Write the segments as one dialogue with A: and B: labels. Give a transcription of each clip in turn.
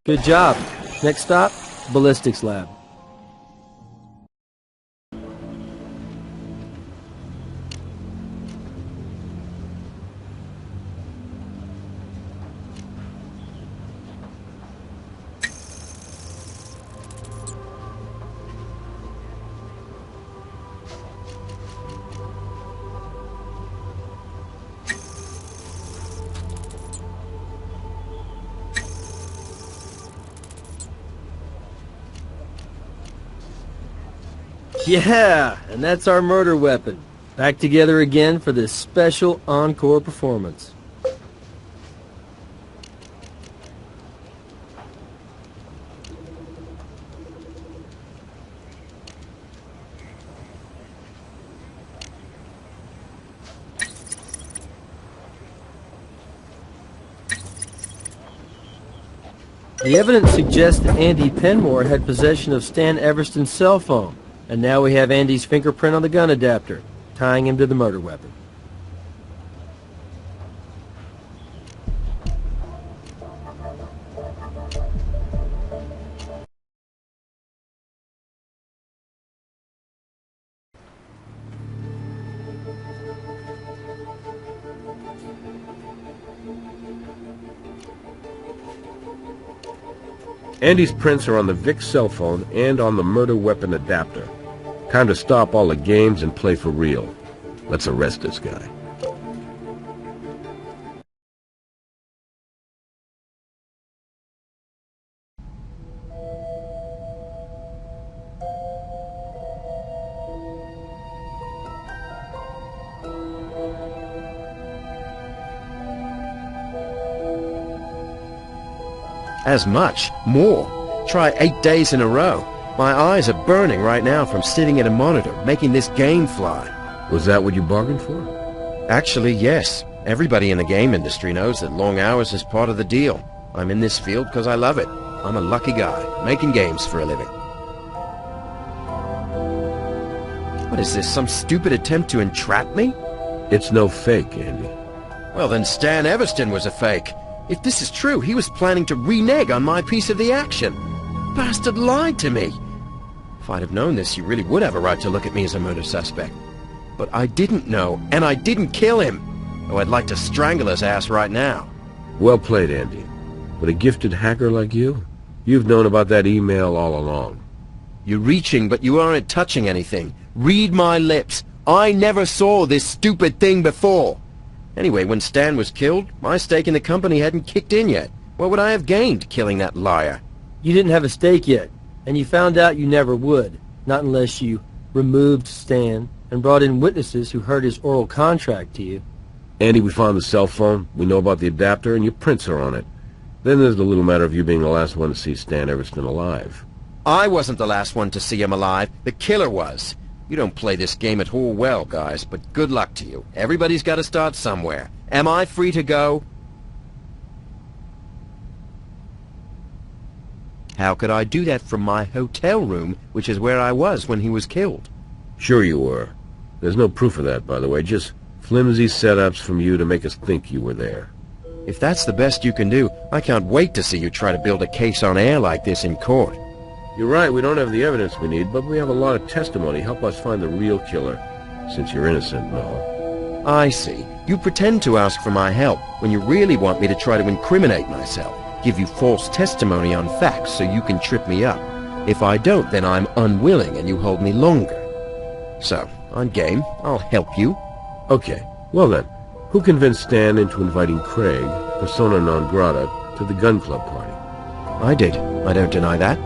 A: Good job. Next stop, ballistics lab. Yeah, and that's our murder weapon. Back together again for this special encore performance. The evidence suggests that Andy Penmore had possession of Stan Everston's cell phone. And now we have Andy's fingerprint on the gun adapter, tying him to the murder weapon.
B: Andy's prints are on the Vic cell phone and on the murder weapon adapter. Time to stop all the games and play for real. Let's arrest this guy.
C: As much? More. Try 8 days in a row. My eyes are burning right now from sitting at a monitor, making this game fly.
B: Was that what you bargained for?
C: Actually, yes. Everybody in the game industry knows that long hours is part of the deal. I'm in this field because I love it. I'm a lucky guy, making games for a living. What is this, some stupid attempt to entrap me?
B: It's no fake, Andy.
C: Well, then Stan Everston was a fake. If this is true, he was planning to renege on my piece of the action. Bastard lied to me. If I'd have known this, you really would have a right to look at me as a murder suspect. But I didn't know, and I didn't kill him. Oh, I'd like to strangle his ass right now.
B: Well played, Andy. But a gifted hacker like you? You've known about that email all along.
C: You're reaching, but you aren't touching anything. Read my lips. I never saw this stupid thing before. Anyway, when Stan was killed, my stake in the company hadn't kicked in yet. What would I have gained killing that liar?
A: You didn't have a stake yet, and you found out you never would. Not unless you removed Stan and brought in witnesses who heard his oral contract to you.
B: Andy, we found the cell phone, we know about the adapter, and your prints are on it. Then there's the little matter of you being the last one to see Stan Everston alive.
C: I wasn't the last one to see him alive. The killer was. You don't play this game at all well, guys, but good luck to you. Everybody's got to start somewhere. Am I free to go? How could I do that from my hotel room, which is where I was when he was killed?
B: Sure you were. There's no proof of that, by the way, just flimsy setups from you to make us think you were there.
C: If that's the best you can do, I can't wait to see you try to build a case on air like this in court.
B: You're right, we don't have the evidence we need, but we have a lot of testimony. Help us find the real killer, since you're innocent and all.
C: I see. You pretend to ask for my help when you really want me to try to incriminate myself, give you false testimony on facts so you can trip me up. If I don't, then I'm unwilling and you hold me longer. So, I'm game. I'll help you.
B: Okay, well then, who convinced Stan into inviting Craig, persona non grata, to the gun club party?
C: I did. I don't deny that.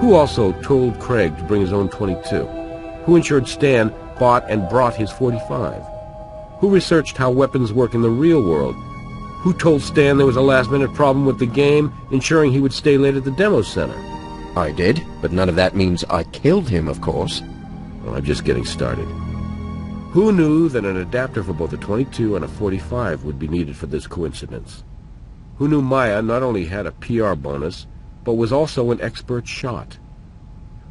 B: Who also told Craig to bring his own .22? Who ensured Stan bought and brought his .45? Who researched how weapons work in the real world? Who told Stan there was a last-minute problem with the game, ensuring he would stay late at the demo center?
C: I did, but none of that means I killed him, of course.
B: Well, I'm just getting started. Who knew that an adapter for both a .22 and a .45 would be needed for this coincidence? Who knew Maya not only had a PR bonus, but was also an expert shot?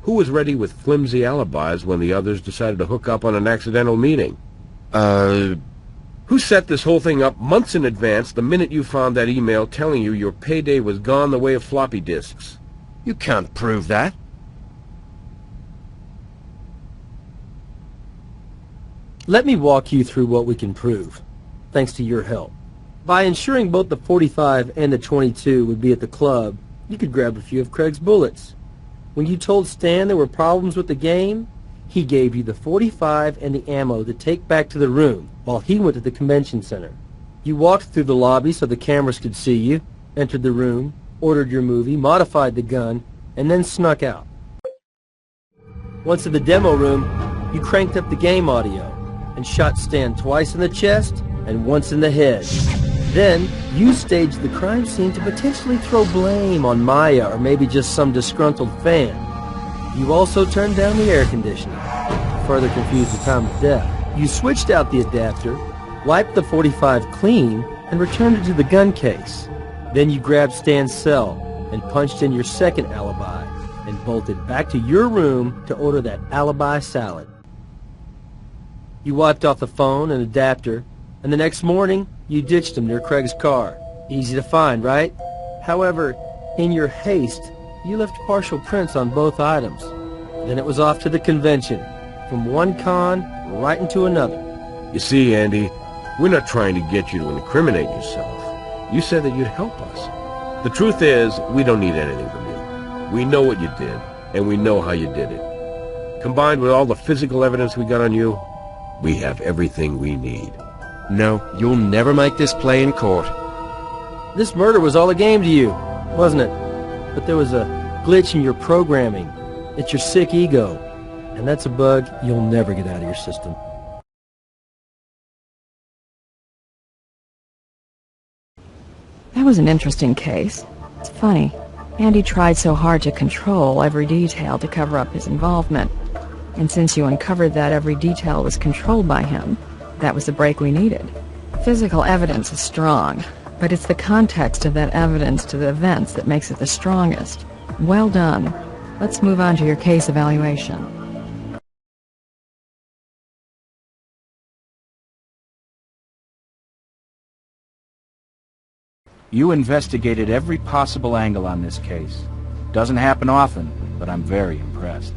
B: Who was ready with flimsy alibis when the others decided to hook up on an accidental meeting?
C: Who
B: Who set this whole thing up months in advance the minute you found that email telling you your payday was gone the way of floppy disks?
C: You can't prove that.
A: Let me walk you through what we can prove, thanks to your help. By ensuring both the 45 and the 22 would be at the club, you could grab a few of Craig's bullets. When you told Stan there were problems with the game, he gave you the 45 and the ammo to take back to the room while he went to the convention center. You walked through the lobby so the cameras could see you, entered the room, ordered your movie, modified the gun, and then snuck out. Once in the demo room, you cranked up the game audio and shot Stan twice in the chest and once in the head. Then, you staged the crime scene to potentially throw blame on Maya or maybe just some disgruntled fan. You also turned down the air conditioning, to further confuse the time of death. You switched out the adapter, wiped the 45 clean, and returned it to the gun case. Then you grabbed Stan's cell and punched in your second alibi and bolted back to your room to order that alibi salad. You wiped off the phone and adapter, and the next morning, you ditched them near Craig's car. Easy to find, right? However, in your haste, you left partial prints on both items. Then it was off to the convention, from one con right into another.
B: You see, Andy, we're not trying to get you to incriminate yourself. You said that you'd help us. The truth is, we don't need anything from you. We know what you did, and we know how you did it. Combined with all the physical evidence we got on you, we have everything we need.
C: No, you'll never make this play in court.
A: This murder was all a game to you, wasn't it? But there was a glitch in your programming. It's your sick ego. And that's a bug you'll never get out of your system.
D: That was an interesting case. It's funny. Andy tried so hard to control every detail to cover up his involvement. And since you uncovered that every detail was controlled by him, that was the break we needed. Physical evidence is strong, but it's the context of that evidence to the events that makes it the strongest. Well done. Let's move on to your case evaluation.
E: You investigated every possible angle on this case. Doesn't happen often, but I'm very impressed.